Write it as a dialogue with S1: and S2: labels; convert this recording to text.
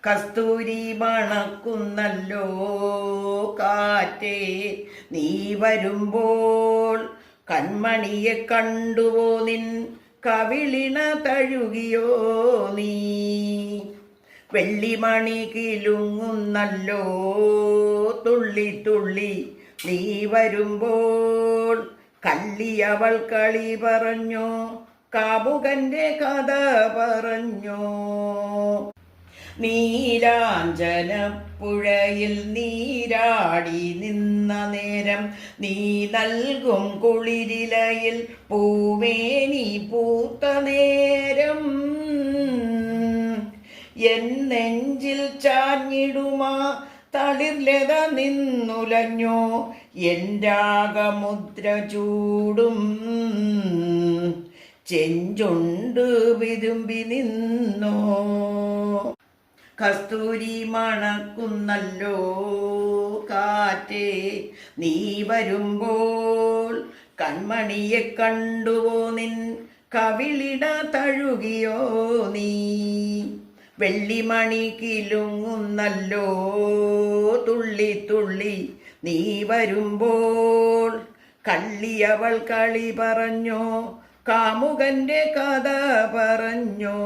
S1: കസ്തൂരി മണക്കുന്നല്ലോ കാറ്റേ, നീ വരുമ്പോൾ കൺമണിയെ കണ്ടുവോ നിൻ കവിളിണ തഴുകിയോ നീ. വെള്ളിമണി കിലുങ്ങുന്നല്ലോ തുള്ളി തുള്ളി നീ വരുമ്പോൾ. കള്ളിയവൾ കളി പറഞ്ഞോ, കാമുകന്റെ കഥ പറഞ്ഞോ. നീലാഞ്ചനപ്പുഴയിൽ നീരാടി നിന്ന നേരം, നീ നൽകും കുളിരിലയിൽ പൂവേനി പൂത്ത നേരം, എൻ നെഞ്ചിൽ ചാഞ്ഞിടുമാ തളിർലത നിന്നുലഞ്ഞോ, എൻ രാഗമുദ്ര ചൂടും ചെഞ്ചുണ്ട് വിരുമ്പി നിന്നോ. കസ്തൂരി മണക്കുന്നല്ലോ കാറ്റേ, നീ വരുമ്പോൾ കൺമണിയെ കണ്ടുവോ നിൻ കവിളിട തഴുകിയോ നീ. വെള്ളിമണി കിലുങ്ങുന്നല്ലോ തുള്ളി തുള്ളി നീ വരുമ്പോൾ. കള്ളിയവൾ കളി പറഞ്ഞോ, കാമുകന്റെ കഥ പറഞ്ഞോ.